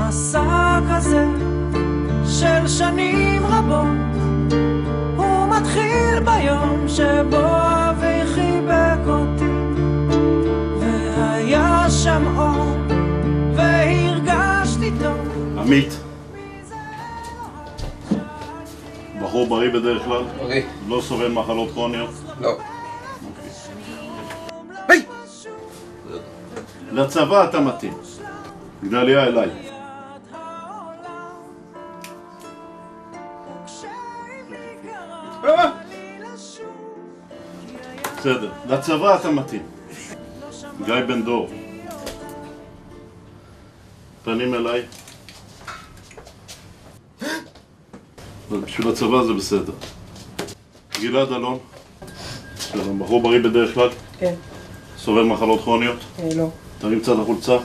מסע כזה של שנים רבות, הוא מתחיל ביום שבו אבי חיבק אותי, והיה שם אור והרגשתי טוב. עמית, בחור בריא בדרך כלל? בריא. לא סובל מחלות כרוניות? לא. היי! לצבא אתה מתאים. גדליה אליי. בסדר, לצבא אתה מתאים. גיא בן דור. פנים אליי. בשביל הצבא זה בסדר. גלעד אלון. שלום, בחור בריא בדרך כלל? כן. סובל מחלות כרוניות? לא. תרים קצת החולצה.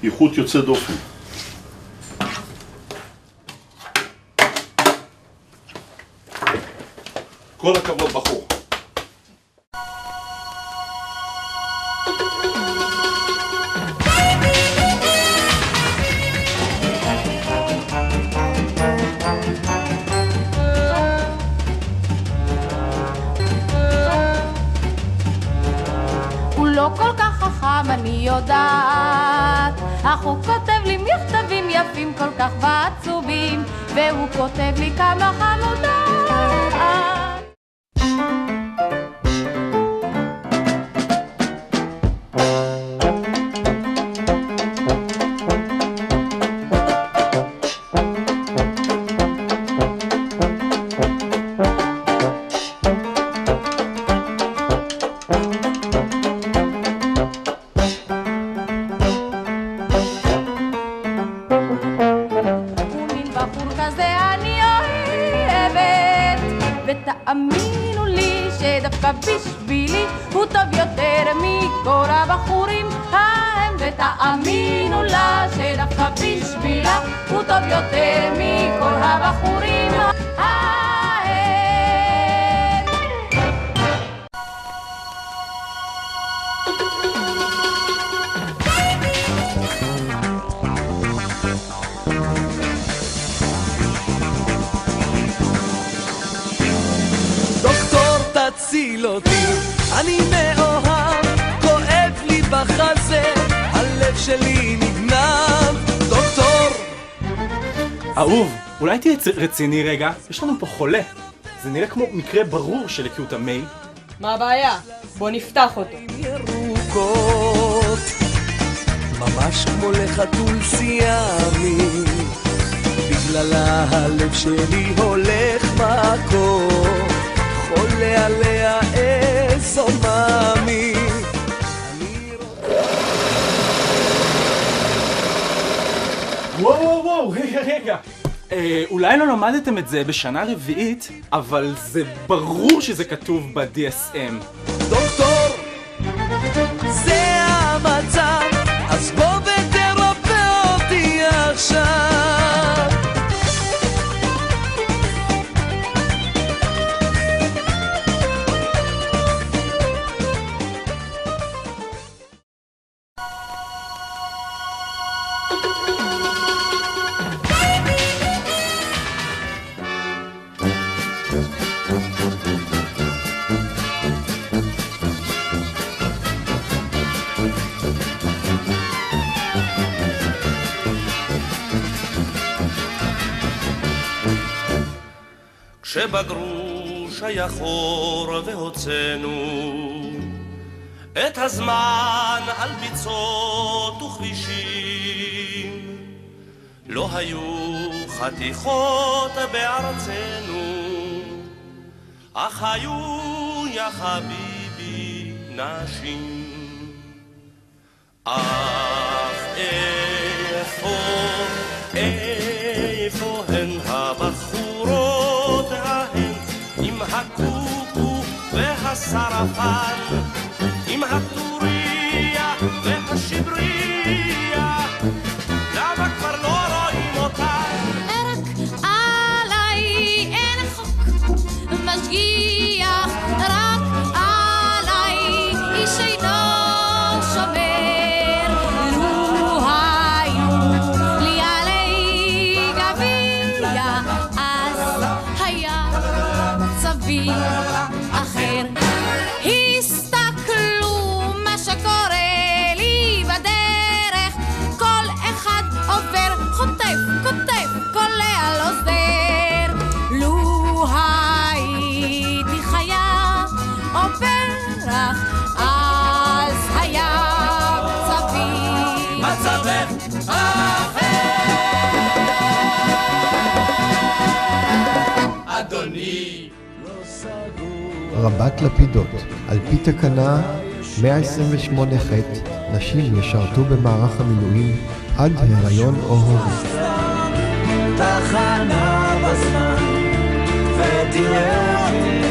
איכות יוצא דופן. כל הכבוד בחור. הוא לא כל כך חכם, אני יודעת, אך הוא כותב לי מכתבים יפים כל כך ועצובים, והוא כותב לי כמה חמודות. תאמינו לי שדווקא בשבילי הוא טוב יותר מכל הבחורים ההם, ותאמינו לה שדווקא בשבילה הוא טוב יותר מכל הבחורים ההם. תציל אותי, אני מאוהב, כואב לי בחזה, הלב שלי נגנב, דוקטור. אהוב, אולי תהיה רציני רגע? יש לנו פה חולה. זה נראה כמו מקרה ברור של לקות המי. מה הבעיה? בוא נפתח אותו. ירוקות, ממש כמו לחתול סיאמי, בגלל הלב שלי הולך מכות, חולה עליה איזו מאמי. וואו, רגע. אולי לא למדתם את זה בשנה רביעית, אבל זה ברור שזה כתוב ב-DSM. דוקטור, זה המצב, אז בוא ותרפא אותי עכשיו. כשבגרוש היה חור והוצאנו את הזמן על ביצות וכבישים, לא היו חתיכות בארצנו, אך היו יא חביבי נשים. אך איפה הן הבחורות ההן עם הקוקו והסרפן, עם הטוריה והשבריה, למה כבר לא רואים אותן? רק עליי אין חוק משגיח, רק רבת לפידות. על פי תקנה 128ח, נשים ישרתו במערך המילואים עד הריון או הורות. תחנה בזמן ותראה אותי